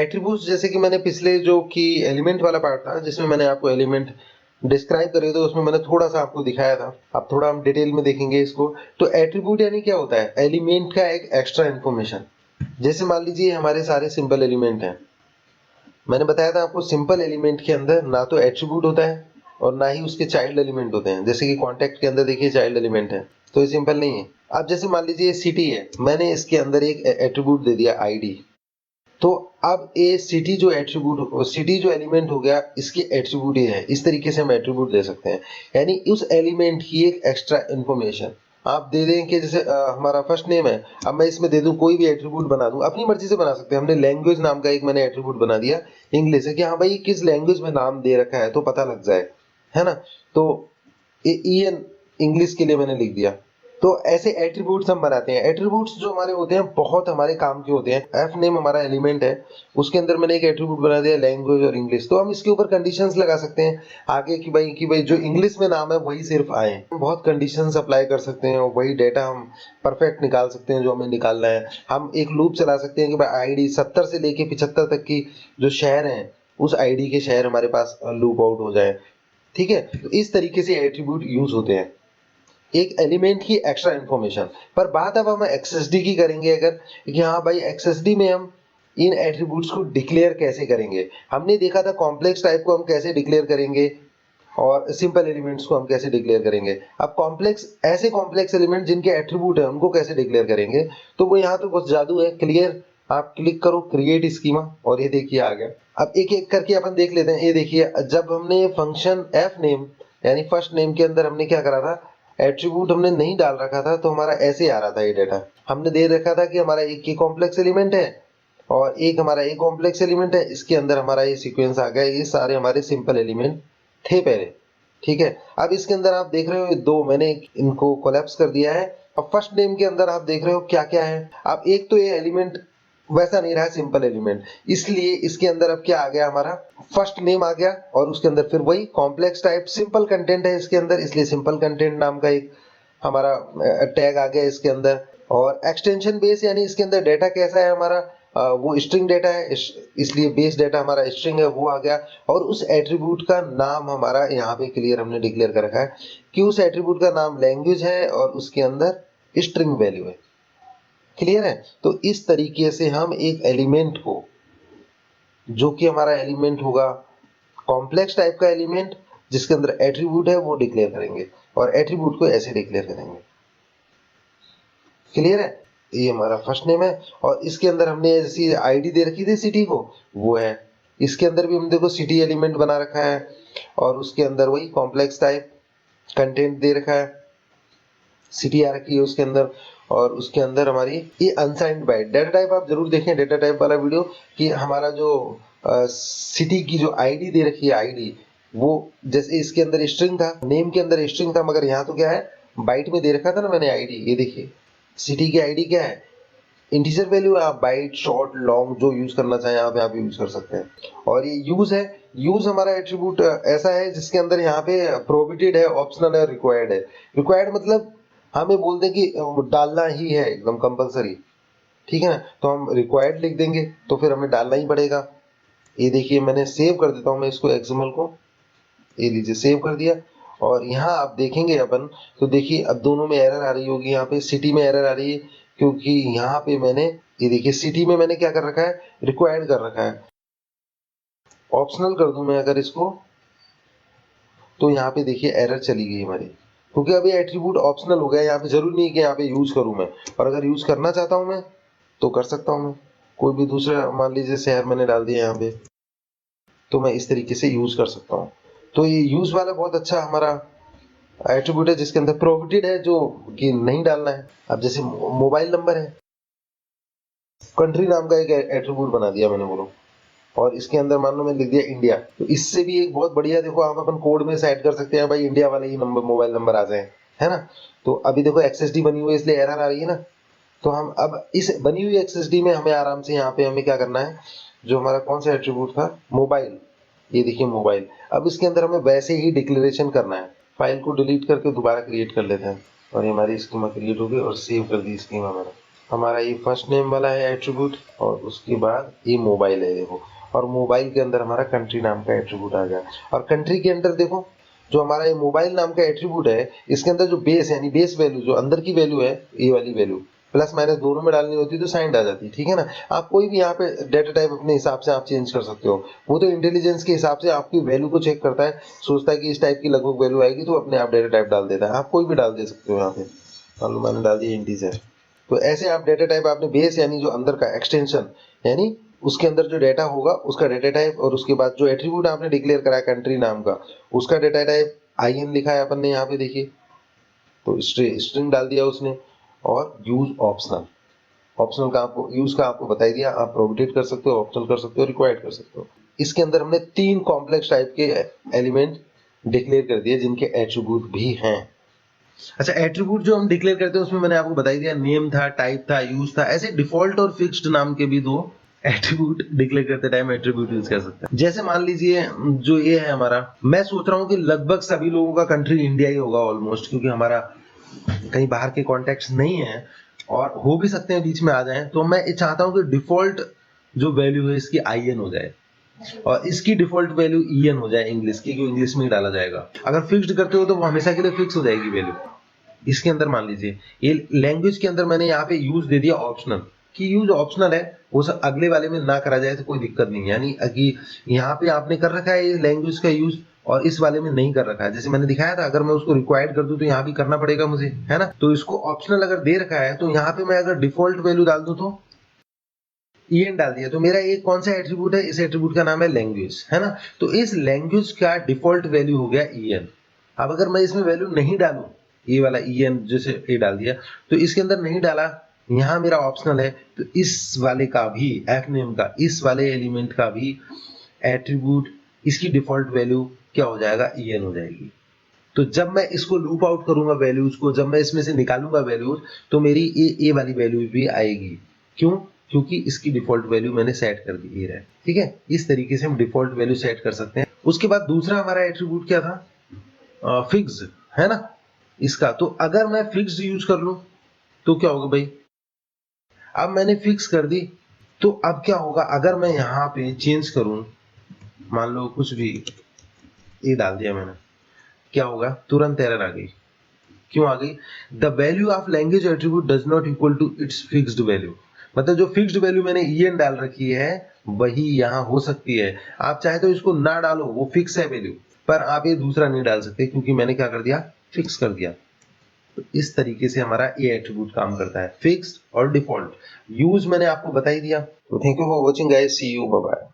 Attributes जैसे कि मैंने पिछले जो कि एलिमेंट वाला पार्ट था जिसमें मैंने आपको एलिमेंट डिस्क्राइब करे तो उसमें मैंने थोड़ा सा आपको दिखाया था। अब थोड़ा हम डिटेल में देखेंगे इसको। तो एट्रीब्यूट यानी क्या होता है? एलिमेंट का एक एक्स्ट्रा इन्फॉर्मेशन। जैसे मान लीजिए हमारे सारे सिंपल एलिमेंट हैं, मैंने बताया था आपको सिंपल एलिमेंट के अंदर ना तो एट्रीब्यूट होता है और ना ही उसके चाइल्ड एलिमेंट होते हैं। जैसे कि कॉन्टेक्ट के अंदर देखिए चाइल्ड एलिमेंट है, तो ये सिंपल नहीं है। अब जैसे मान लीजिए सिटी है, मैंने इसके अंदर एक एट्रीब्यूट दे दिया आईडी, तो अब ये सिटी जो एट्रीब्यूट, सिटी जो एलिमेंट हो गया, इसकी एट्रीब्यूट ये है। इस तरीके से हम एट्रीब्यूट दे सकते हैं, यानी उस एलिमेंट की एक एक्स्ट्रा इन्फॉर्मेशन आप दे दें कि जैसे हमारा फर्स्ट नेम है, अब मैं इसमें दे दूं कोई भी एट्रीब्यूट बना दूं, अपनी मर्जी से बना सकते हैं। हमने लैंग्वेज नाम का एक मैंने एट्रीब्यूट बना दिया इंग्लिश है कि हाँ भाई किस लैंग्वेज में नाम दे रखा है तो पता लग जाए, है ना। तो EN इंग्लिश के लिए मैंने लिख दिया। तो ऐसे एट्रीब्यूट्स हम बनाते हैं। एट्रीब्यूट्स जो हमारे होते हैं बहुत हमारे काम के होते हैं। एफ नेम हमारा एलिमेंट है, उसके अंदर मैंने एक एट्रीब्यूट बना दिया लैंग्वेज और इंग्लिश, तो हम इसके ऊपर कंडीशंस लगा सकते हैं आगे कि भाई जो इंग्लिश में नाम है वही सिर्फ आए। हम बहुत कंडीशंस अप्लाई कर सकते हैं और वही डेटा हम परफेक्ट निकाल सकते हैं जो हमें निकालना है। हम एक लूप चला सकते हैं कि भाई आईडी 70 से लेके 75 तक की जो शहर हैं उस आईडी के शहर हमारे पास लूप आउट हो जाए, ठीक है। तो इस तरीके से एट्रीब्यूट यूज होते हैं, एक एलिमेंट की एक्स्ट्रा इन्फॉर्मेशन। पर बात अब हम XSD की करेंगे अगर, कि हाँ भाई XSD में हम इन एट्रीब्यूट्स को डिक्लेयर कैसे करेंगे। हमने देखा था कॉम्प्लेक्स टाइप को हम कैसे डिक्लेयर करेंगे और सिंपल एलिमेंट्स को हम कैसे डिक्लेयर करेंगे। अब ऐसे कॉम्प्लेक्स एलिमेंट जिनके एट्रीब्यूट है उनको कैसे डिक्लेयर करेंगे, तो वो यहाँ तो कुछ जादू है। क्लियर, आप क्लिक करो क्रिएट स्कीमा और ये देखिए आ गया। अब एक एक करके अपन देख लेते हैं। ये देखिए जब हमने फंक्शन एफ नेम यानी फर्स्ट नेम के अंदर हमने क्या करा था, एट्रीब्यूट हमने नहीं डाल रखा था, तो हमारा ऐसे आ रहा था ये डाटा। हमने दे रखा था कि हमारा एक ये कॉम्प्लेक्स एलिमेंट है और एक हमारा एक कॉम्प्लेक्स एलिमेंट है, इसके अंदर हमारा ये सीक्वेंस आ गया। ये सारे हमारे सिंपल एलिमेंट थे पहले, ठीक है। अब इसके अंदर आप देख रहे हो दो मैंने इनको कोलैप्स कर दिया है। अब फर्स्ट नेम के अंदर आप देख रहे हो क्या क्या है। अब एक तो ये एलिमेंट वैसा नहीं रहा सिंपल एलिमेंट, इसलिए इसके अंदर अब क्या आ गया, हमारा फर्स्ट नेम आ गया और उसके अंदर फिर वही कॉम्प्लेक्स टाइप सिंपल कंटेंट है इसके अंदर, इसलिए सिंपल कंटेंट नाम का एक हमारा टैग आ गया इसके अंदर। और एक्सटेंशन बेस यानी इसके अंदर डेटा कैसा है हमारा, वो स्ट्रिंग डेटा है, इसलिए बेस डेटा हमारा स्ट्रिंग है, वो आ गया। और उस एट्रीब्यूट का नाम हमारा यहाँ पे क्लियर हमने डिक्लेयर कर रखा है कि उस एट्रीब्यूट का नाम लैंग्वेज है और उसके अंदर स्ट्रिंग वैल्यू है। क्लियर है। तो इस तरीके से हम एक एलिमेंट को, जो कि हमारा एलिमेंट होगा कॉम्प्लेक्स टाइप का एलिमेंट जिसके अंदर एट्रीब्यूट है, वो डिक्लेयर करेंगे और एट्रीब्यूट को ऐसे डिक्लेयर करेंगे। क्लियर है। ये हमारा फर्स्ट नेम है और इसके अंदर हमने जैसी आईडी दे रखी थी सिटी को, वो है। इसके अंदर भी हम देखो सिटी एलिमेंट बना रखा है और उसके अंदर वही कॉम्प्लेक्स टाइप कंटेंट दे रखा है, सिटी आ रखी है उसके अंदर। और उसके अंदर हमारी ये अनसाइंड बाइट डेटा टाइप, आप जरूर देखें डेटा टाइप वाला वीडियो, कि हमारा जो सिटी की जो आईडी दे रखी है आईडी, वो जैसे इसके अंदर स्ट्रिंग था, नेम के अंदर स्ट्रिंग था, मगर यहाँ तो क्या है बाइट में दे रखा था ना मैंने आईडी। ये देखिए सिटी की आईडी क्या है, इंटीजर वैल्यू है। आप बाइट शॉर्ट लॉन्ग जो यूज करना चाहें आप यूज कर सकते हैं। और ये यूज है, यूज हमारा एट्रीब्यूट ऐसा है जिसके अंदर यहाँ पे प्रोहिबिटेड है, ऑप्शनल है, रिक्वायर्ड है। रिक्वायर्ड मतलब हमें बोल दें कि डालना ही है एकदम कंपलसरी, ठीक है ना। तो हम रिक्वायर्ड लिख देंगे तो फिर हमें डालना ही पड़ेगा। ये देखिए मैंने सेव कर देता हूँ मैं इसको XML को, ये लीजिए सेव कर दिया। और यहाँ आप देखेंगे अपन, तो देखिए अब दोनों में एरर आ रही होगी। यहाँ पे सिटी में एरर आ रही है क्योंकि यहाँ पे मैंने, ये देखिए सिटी में मैंने क्या कर रखा है, रिक्वायर्ड कर रखा है। ऑप्शनल कर दूं मैं अगर इसको, तो यहाँ पे देखिए एरर चली गई हमारी, क्योंकि अभी एट्रीब्यूट ऑप्शनल हो गया। यहाँ पे जरूरी नहीं कि यहाँ पे यूज करूं मैं, और अगर यूज करना चाहता हूं मैं तो कर सकता हूं मैं। कोई भी दूसरा मान लीजिए शहर मैंने डाल दिया यहाँ पे, तो मैं इस तरीके से यूज कर सकता हूँ। तो ये यूज वाला बहुत अच्छा हमारा एट्रीब्यूट है जिसके अंदर प्रोहिबिटेड है जो कि नहीं डालना है। अब जैसे मोबाइल नंबर है, कंट्री नाम का एक एट्रीब्यूट बना दिया मैंने, बोलो, और इसके अंदर मान लो मैं लिख दिया इंडिया, तो इससे भी एक बहुत बढ़िया, देखो आप अपन कोड में सेट कर सकते हैं भाई इंडिया वाले ही नंबर मोबाइल नंबर आ जाए, है ना। तो अभी देखो XSD बनी हुई है इसलिए एरर आ रही है ना। तो हम अब इस बनी हुई XSD में हमें आराम से यहाँ पे हमें क्या करना है, जो हमारा कौन सा एट्रीब्यूट था, मोबाइल, ये देखिए मोबाइल। अब इसके अंदर हमें वैसे ही डिक्लेरेशन करना है। फाइल को डिलीट करके दोबारा क्रिएट कर लेते हैं और ये हमारी स्कीमा क्रिएट हो गई और सेव कर दी स्कीमा मैंने। हमारा ये फर्स्ट नेम वाला है एट्रीब्यूट, और उसके बाद ये मोबाइल है देखो, और मोबाइल के अंदर हमारा कंट्री नाम का एट्रीब्यूट आ गया। और कंट्री के अंदर देखो जो हमारा ये मोबाइल नाम का एट्रीब्यूट है, इसके अंदर जो बेस यानी बेस वैल्यू जो अंदर की वैल्यू है, ये वाली वैल्यू प्लस माइनस दोनों में डालनी होती है तो साइन आ जाती है, ठीक है ना। आप कोई भी यहाँ पे डेटा टाइप अपने हिसाब से आप चेंज कर सकते हो, वो तो इंटेलिजेंस के हिसाब से आपकी वैल्यू को चेक करता है, सोचता है कि इस टाइप की लगभग वैल्यू आएगी तो अपने आप डेटा टाइप डाल देता है। आप कोई भी डाल दे सकते हो यहाँ पे, मान लो मैंने डाल दिया इंटीजर। तो ऐसे आप डेटा टाइप आपने बेस यानी जो अंदर का एक्सटेंशन यानी उसके अंदर जो डेटा होगा उसका डेटा टाइप, और उसके बाद जो एट्रीब्यूट आपने डिक्लेयर करा है कंट्री नाम का उसका डेटा टाइप IN लिखा है अपन ने यहाँ पे देखिए, तो स्ट्रिंग डाल दिया उसने। और यूज ऑप्शनल, ऑप्शनल का आपको यूज का आपको बता दिया, आप प्रोहिबिटेड कर सकते हो, ऑप्शनल कर सकते हो, रिक्वायर्ड कर सकते हो। इसके अंदर हमने 3 कॉम्प्लेक्स टाइप के एलिमेंट डिक्लेयर कर दिए जिनके एट्रीब्यूट भी हैं। अच्छा, एट्रीब्यूट जो हम डिक्लेयर करते हैं उसमें मैंने आपको बता ही दिया, नेम था, टाइप था, यूज था। ऐसे डिफॉल्ट और फिक्स्ड नाम के भी 2 एट्रीब्यूट डिक्लेयर करते टाइम एट्रीब्यूट यूज कर सकते हैं। जैसे मान लीजिए जो ये है हमारा, मैं सोच रहा हूँ कि लगभग सभी लोगों का कंट्री इंडिया ही होगा ऑलमोस्ट, क्योंकि हमारा कहीं बाहर के कॉन्टेक्ट्स नहीं है और हो भी सकते हैं बीच में आ जाएं। तो मैं ये चाहता हूँ कि डिफॉल्ट जो वैल्यू है इसकी IN हो जाए और इसकी डिफॉल्ट वैल्यू EN हो जाए इंग्लिश की, क्योंकि इंग्लिश में ही डाला जाएगा। अगर फिक्स्ड करते हो तो वो हमेशा के लिए फिक्स हो जाएगी वैल्यू। इसके अंदर मान लीजिए ये लैंग्वेज के अंदर मैंने यहाँ पे यूज दे दिया ऑप्शनल, कि यूज ऑप्शनल है, वो सब अगले वाले में ना करा जाए तो कोई दिक्कत नहीं है। यानी कि यहाँ पे आपने कर रखा है ये लैंग्वेज का यूज और इस वाले में नहीं कर रखा है, जैसे मैंने दिखाया था, अगर मैं उसको रिक्वायर्ड कर दूं तो यहाँ भी करना पड़ेगा मुझे, है ना। तो इसको ऑप्शनल अगर दे रखा है तो यहाँ पे मैं अगर डिफॉल्ट वैल्यू डाल दूं तो EN डाल दिया, तो मेरा एक कौन सा एट्रीब्यूट है, इस एट्रीब्यूट का नाम है लैंग्वेज, है ना। तो इस लैंग्वेज का डिफॉल्ट वैल्यू हो गया EN। अब अगर मैं इसमें वैल्यू नहीं डालूं, ये वाला EN जैसे ये डाल दिया, तो इसके अंदर नहीं डाला, यहाँ मेरा ऑप्शनल है, तो इस वाले का भी एफ नेम का, इस वाले एलिमेंट का भी एट्रीब्यूट, इसकी डिफॉल्ट वैल्यू क्या हो जाएगा, EN हो जाएगी। तो जब मैं इसको लूप आउट करूंगा वैल्यूज को, जब मैं इसमें से निकालूंगा वैल्यूज, तो मेरी ये वाली वैल्यू भी आएगी। क्यों? क्योंकि इसकी डिफॉल्ट वैल्यू मैंने सेट कर दी है, ठीक है। इस तरीके से हम डिफॉल्ट वैल्यू सेट कर सकते हैं। उसके बाद दूसरा हमारा एट्रीब्यूट क्या था, फिक्स, है ना। इसका तो अगर मैं फिक्स यूज कर लूं तो क्या होगा भाई, अब मैंने फिक्स कर दी, तो अब क्या होगा अगर मैं यहाँ पे चेंज करूं, मान लो कुछ भी ये डाल दिया मैंने, क्या होगा, तुरंत एरर आ गई। क्यों आ गई? The value of language attribute does not equal to its fixed value. मतलब जो फिक्स्ड वैल्यू मैंने EN डाल रखी है वही यहाँ हो सकती है। आप चाहे तो इसको ना डालो, वो फिक्स है वैल्यू, पर आप ये दूसरा नहीं डाल सकते क्योंकि मैंने क्या कर दिया, फिक्स कर दिया। तो इस तरीके से हमारा ये एट्रीब्यूट काम करता है, फिक्स्ड और डिफॉल्ट। यूज मैंने आपको बता ही दिया। तो thank you for watching guys, see you, bye bye.